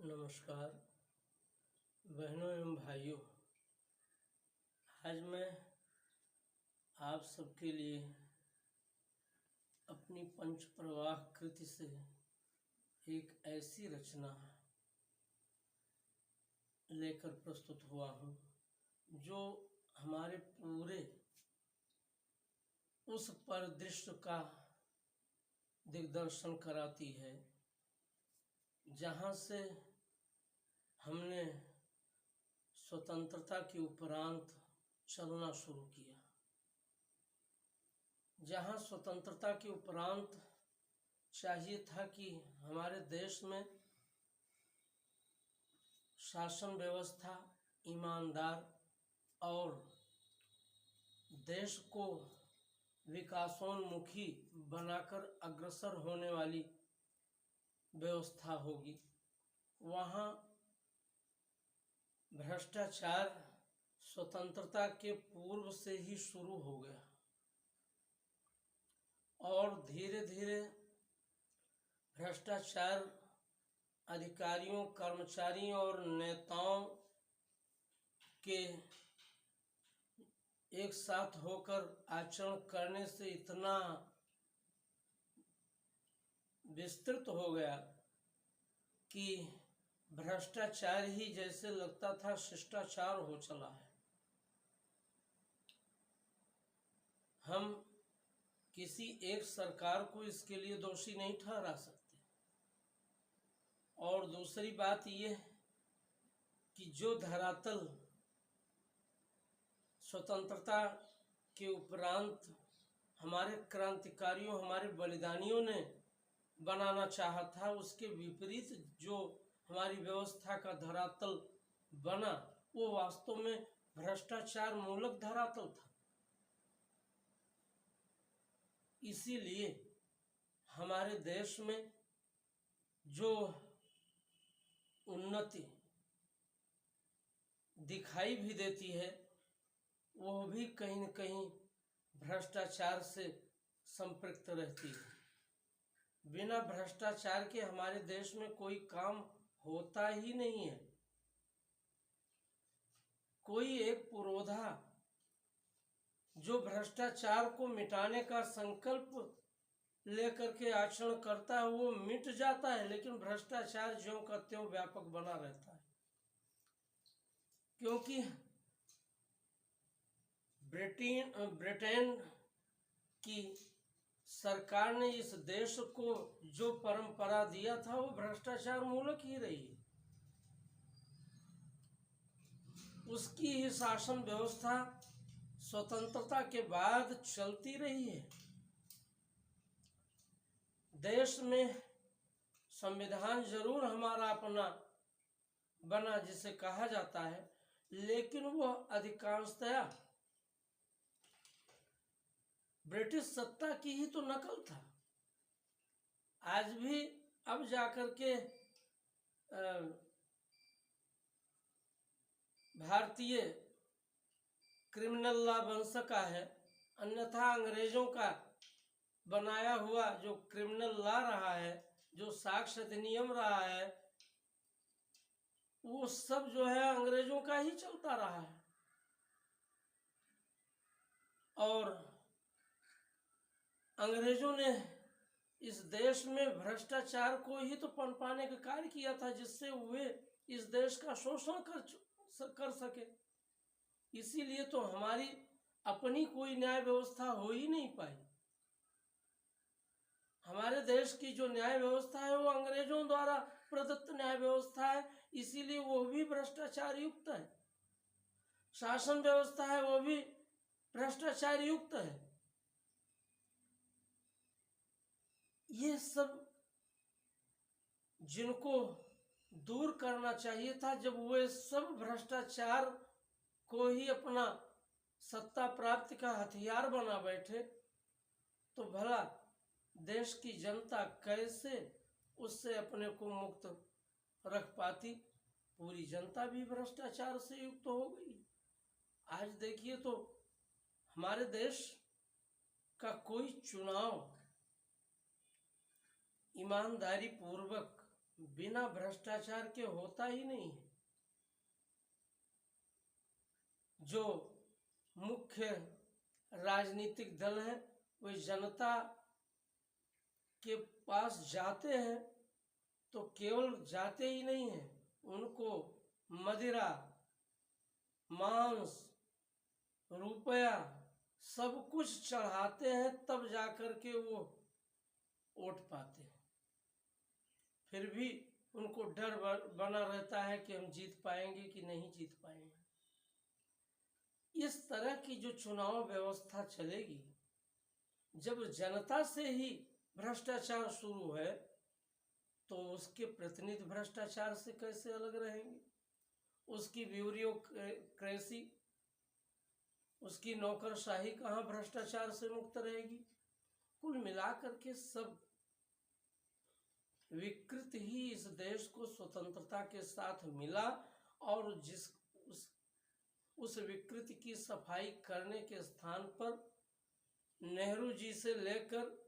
नमस्कार बहनों एवं भाइयों। आज मैं आप सबके लिए अपनी पंच प्रवाह कृति से एक ऐसी रचना लेकर प्रस्तुत हुआ हूँ जो हमारे पूरे उस परिदृश्य का दिग्दर्शन कराती है जहाँ से हमने स्वतंत्रता के उपरांत चलना शुरू किया, जहाँ स्वतंत्रता के उपरांत चाहिए था कि हमारे देश में शासन व्यवस्था ईमानदार और देश को विकासोन्मुखी बनाकर अग्रसर होने वाली व्यवस्था होगी, वहाँ भ्रष्टाचार स्वतंत्रता के पूर्व से ही शुरू हो गया और धीरे धीरे भ्रष्टाचार अधिकारियों, कर्मचारियों और नेताओं के एक साथ होकर आचरण करने से इतना विस्तृत हो गया कि भ्रष्टाचार ही जैसे लगता था शिष्टाचार हो चला है। हम किसी एक सरकार को इसके लिए दोषी नहीं ठहरा सकते। और दूसरी बात यह कि जो धरातल स्वतंत्रता के उपरांत हमारे क्रांतिकारियों, हमारे बलिदानियों ने बनाना चाहा था, उसके विपरीत जो हमारी व्यवस्था का धरातल बना वो वास्तव में भ्रष्टाचार मूलक धरातल था। इसीलिए हमारे देश में जो उन्नति दिखाई भी देती है वो भी कहीं न कहीं भ्रष्टाचार से संपृक्त रहती है। बिना भ्रष्टाचार के हमारे देश में कोई काम होता ही नहीं है। कोई एक पुरोधा जो भ्रष्टाचार को मिटाने का संकल्प लेकर के आचरण करता है वो मिट जाता है, लेकिन भ्रष्टाचार ज्यों का त्यों व्यापक बना रहता है। क्योंकि ब्रिटेन की सरकार ने इस देश को जो परंपरा दिया था वो भ्रष्टाचार मूलक ही रही। उसकी ही शासन व्यवस्था स्वतंत्रता के बाद चलती रही है। देश में संविधान जरूर हमारा अपना बना जिसे कहा जाता है, लेकिन वह अधिकांशतया ब्रिटिश सत्ता की ही तो नकल था। आज भी अब जाकर के भारतीय क्रिमिनल लॉ बन सका है, अन्यथा अंग्रेजों का बनाया हुआ जो क्रिमिनल लॉ रहा है, जो साक्ष्य अधिनियम रहा है, वो सब जो है अंग्रेजों का ही चलता रहा है। और अंग्रेजों ने इस देश में भ्रष्टाचार को ही तो पनपाने का कार्य किया था, जिससे वे इस देश का शोषण कर सके। इसीलिए तो हमारी अपनी कोई न्याय व्यवस्था हो ही नहीं पाई। हमारे देश की जो न्याय व्यवस्था है वो अंग्रेजों द्वारा प्रदत्त न्याय व्यवस्था है, इसीलिए वो भी भ्रष्टाचार युक्त है। शासन व्यवस्था है वो भी भ्रष्टाचार युक्त है। ये सब जिनको दूर करना चाहिए था, जब वे सब भ्रष्टाचार को ही अपना सत्ता प्राप्ति का हथियार बना बैठे, तो भला देश की जनता कैसे उससे अपने को मुक्त रख पाती। पूरी जनता भी भ्रष्टाचार से युक्त हो गई। आज देखिए तो हमारे देश का कोई चुनाव ईमानदारी पूर्वक बिना भ्रष्टाचार के होता ही नहीं है। जो मुख्य राजनीतिक दल हैं वे जनता के पास जाते हैं तो केवल जाते ही नहीं हैं, उनको मदिरा, मांस, रुपया सब कुछ चढ़ाते हैं, तब जाकर के वो वोट पाते हैं। फिर भी उनको डर बना रहता है कि हम जीत पाएंगे कि नहीं जीत पाएंगे। इस तरह की जो चुनाव व्यवस्था चलेगी, जब जनता से ही भ्रष्टाचार शुरू है तो उसके प्रतिनिधि भ्रष्टाचार से कैसे अलग रहेंगे? उसकी ब्यूरोक्रेसी, उसकी नौकरशाही कहाँ भ्रष्टाचार से मुक्त रहेगी? कुल मिलाकर के सब विकृत ही इस देश को स्वतंत्रता के साथ मिला, और उस विकृति की सफाई करने के स्थान पर नेहरू जी से लेकर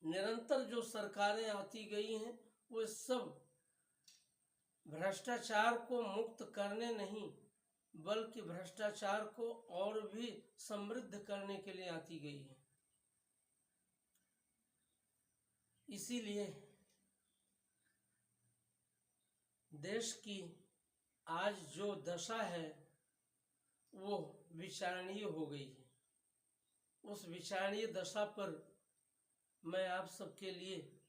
निरंतर जो सरकारें आती गई हैं वो सब भ्रष्टाचार को मुक्त करने नहीं बल्कि भ्रष्टाचार को और भी समृद्ध करने के लिए आती गई है। इसीलिए देश की आज जो दशा है वो विचारणीय हो गई है। उस विचारणीय दशा पर मैं आप सबके लिए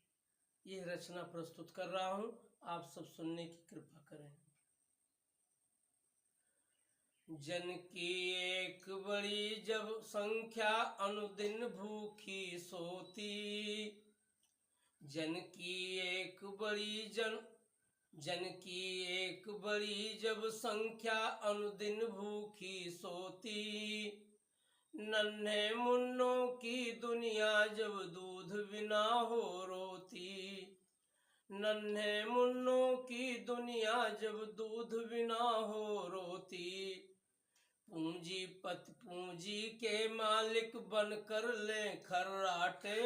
यह रचना प्रस्तुत कर रहा हूं, आप सब सुनने की कृपा करें। जन की एक बड़ी जब संख्या अनुदिन भूखी सोती, जन की एक बड़ी जब संख्या अनुदिन भूखी सोती, नन्हे मुन्नों की दुनिया जब दूध बिना हो रोती, नन्हे मुन्नों की दुनिया जब दूध बिना हो रोती, पूंजीपति पूंजी के मालिक बनकर ले खर्राटे,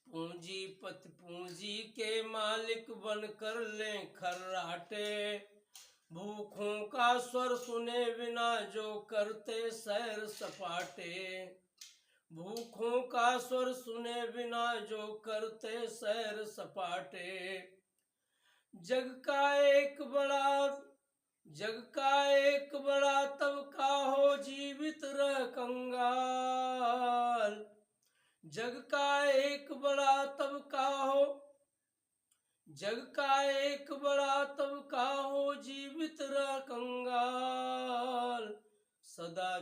पूंजीपति पूंजी के मालिक बनकर ले खर्राटे, भूखों का स्वर सुने बिना जो करते सैर सपाटे, भूखों का स्वर सुने बिना जो करते सैर सपाटे, जग का एक बड़ा तबका हो जीवित रह कंगाल, जग का एक बड़ा तबका हो जीवित रह कंगाल, सदा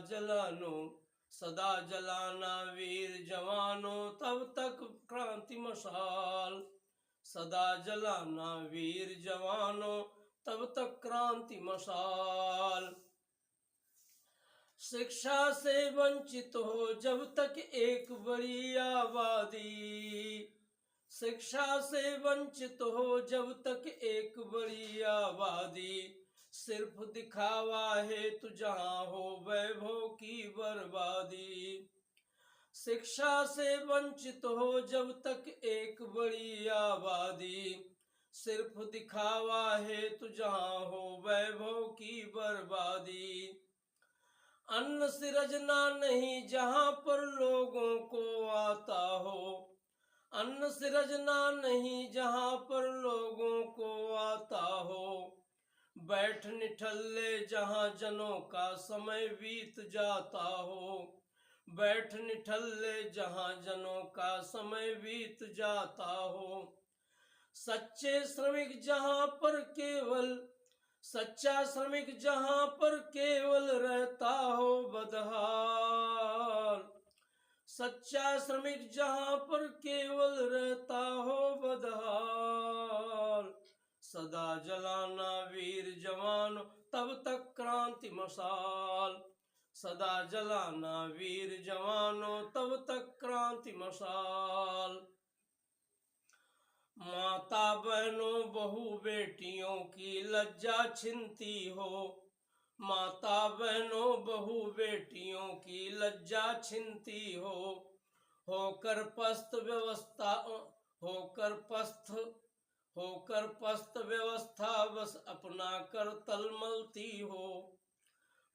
जलाना वीर जवानों तब तक क्रांति मशाल, सदा जलाना वीर जवानों तब तक क्रांति मशाल, शिक्षा से वंचित हो जब तक एक बड़ी आबादी, शिक्षा से वंचित हो जब तक एक बड़ी आबादी, सिर्फ दिखावा हेतु जहां हो वैभव की बर्बादी, शिक्षा से वंचित हो जब तक एक बड़ी आबादी, सिर्फ दिखावा हेतु जहां हो वैभव की बर्बादी, अन्न सृजना नहीं जहां पर लोगों को आता हो, अन्न सृजना नहीं जहां पर लोगों को आता हो, बैठ निठल्ले जहां जनों का समय बीत जाता हो, बैठ निठल्ले जहां जनों का समय बीत जाता हो, सच्चा श्रमिक जहां पर केवल रहता हो बदहाल, सच्चा श्रमिक जहां पर केवल रहता हो बदहाल, सदा जलाना वीर जवान तब तक क्रांति मशाल, सदा जलाना वीर जवानों तब तक क्रांति मशाल, माता बहनों बहू बेटियों की लज्जा छिनती हो, माता बहनों बहू बेटियों की लज्जा छिनती हो, होकर होकर पस्त व्यवस्था बस अपना कर तलमलती हो।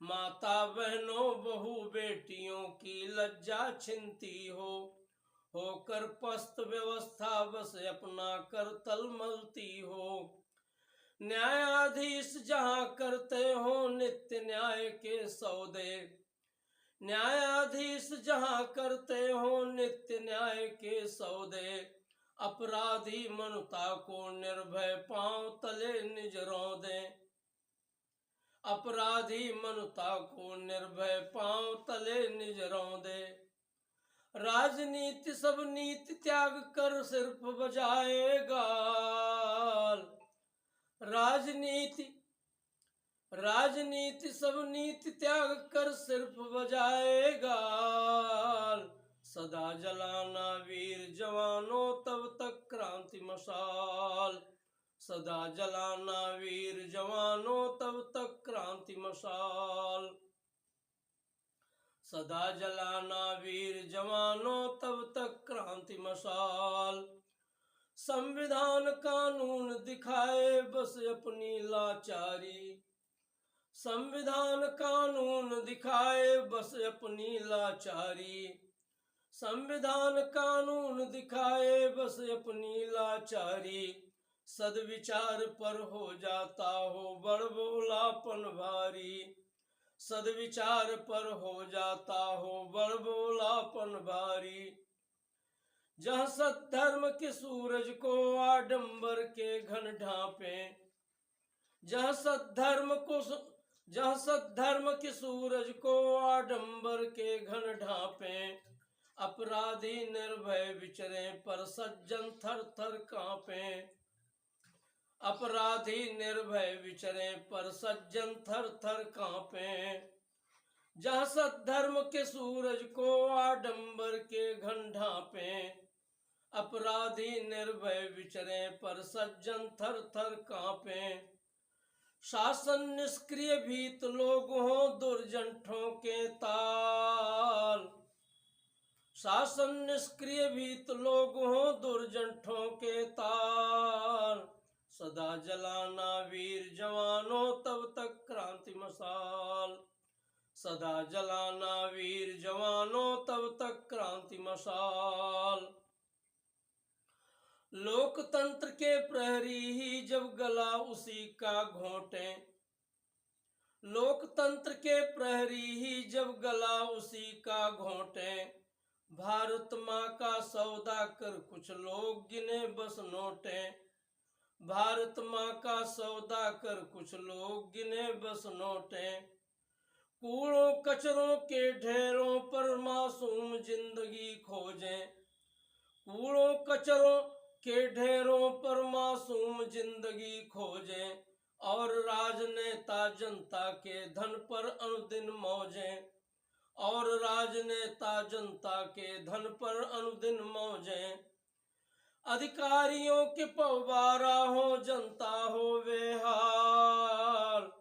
माता बहनों बहू बेटियों की लज्जा छिनती हो। होकर पस्त व्यवस्था बस अपना कर तलमलती हो। न्यायाधीश जहां करते हो नित्य न्याय के सौदे। न्यायाधीश जहां करते हो नित्य न्याय के सौदे। अपराधी मनुता को निर्भय पांव तले निज रौंदे। अपराधी मनुता को निर्भय पांव तले निज रौंदे। राजनीति सब नीति त्याग कर सिर्फ बजाए गाल। राजनीति सब नीति त्याग कर सिर्फ बजाए गाल। सदा जलाना वीर जवानों तब तक क्रांति मशाल। सदा जलाना वीर जवानों तब तक क्रांति मशाल। सदा जलाना वीर जवानों तब तक क्रांति मशाल। संविधान कानून दिखाए बस अपनी लाचारी। संविधान कानून दिखाए बस अपनी लाचारी। संविधान कानून दिखाए बस अपनी लाचारी। सद्विचार पर हो जाता हो बड़बोलापन भारी। सद्विचार पर हो जाता हो बड़बोलापन भारी। जहाँ सद्धर्म के सूरज को आडंबर के घन ढांपे। जहाँ सद्धर्म के सूरज को आडंबर के घन ढांपे। अपराधी निर्भय विचरे पर सज्जन थर थर कांपे। अपराधी निर्भय विचरे पर सज्जन थर थर कांपे। जहाँ सद्धर्म के सूरज को आडंबर के घन ढांपे। अपराधी निर्भय विचरे पर सज्जन थर थर कांपे। शासन निष्क्रिय भीत लोग हो दुर्जन ठोके ताल। शासन निष्क्रिय भीत लोग हो दुर्जन ठोके ताल। सदा जलाना वीर जवानों तब तक क्रांति मशाल। सदा जलाना वीर जवानों तब तक क्रांति मशाल। लोकतंत्र के प्रहरी ही जब गला उसी का घोंटे। लोकतंत्र के प्रहरी ही जब गला उसी का घोंटे। भारत माँ का सौदा कर कुछ लोग गिने बस नोटे। भारत माँ का सौदा कर कुछ लोग गिने बस नोटे। कूड़ों कचरों के ढेरों पर मासूम जिंदगी खोजें। कूड़ों कचरों के ढेरों पर मासूम जिंदगी खोजें। और राजनेता जनता के धन पर अनुदिन मौजें। और राजनेता जनता के धन पर अनुदिन मौजें। अधिकारियों के पवारा हो जनता हो बेहाल।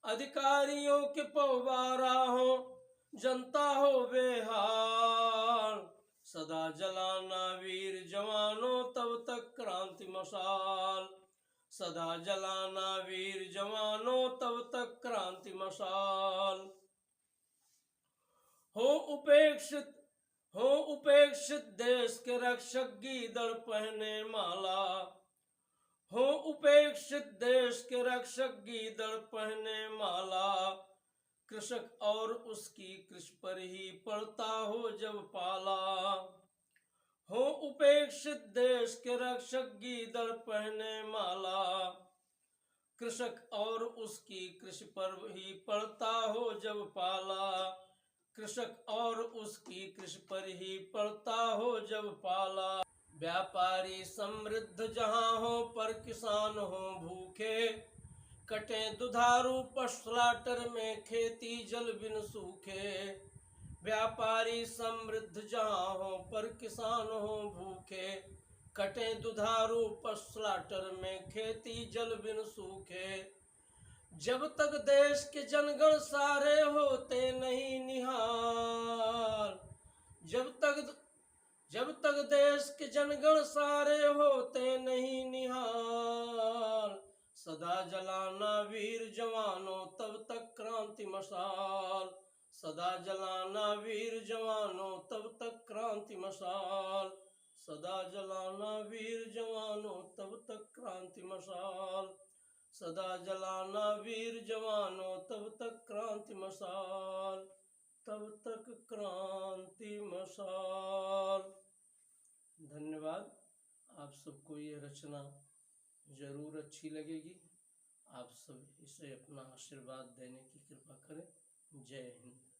अधिकारियों के पवारा हो जनता हो बेहाल। सदा जलाना वीर जवानों तब तक क्रांति मशाल। सदा जलाना वीर जवानों तब तक क्रांति मशाल। हो उपेक्षित देश के रक्षक गीदड़ पहने माला। हो उपेक्षित देश के रक्षक गीदड़ पहने माला। कृषक और उसकी कृषि पर ही पड़ता हो जब पाला। हो उपेक्षित देश के रक्षक गीदड़ पहने माला। कृषक और उसकी कृषि पर ही पड़ता हो जब पाला। कृषक और उसकी कृषि पर ही पड़ता हो जब पाला। व्यापारी समृद्ध जहाँ हो पर किसान हो भूखे। कटे दुधारू पशुलाटर में खेती जल बिन सूखे। व्यापारी समृद्ध जहाँ हो पर किसान हो भूखे। कटे दुधारू पशुलाटर में खेती जल बिन सूखे। जब तक देश के जनगण सारे होते नहीं निहाल। जब तक देश के जनगण सारे होते नहीं निहाल, सदा जलाना वीर जवानों तब तक क्रांति मशाल, सदा जलाना वीर जवानों तब तक क्रांति मशाल, सदा जलाना वीर जवानों तब तक क्रांति मशाल, सदा जलाना वीर जवानों तब तक क्रांति मशाल, तब तक क्रांति मशाल। धन्यवाद। आप सबको ये रचना जरूर अच्छी लगेगी। आप सब इसे अपना आशीर्वाद देने की कृपा करें। जय हिंद।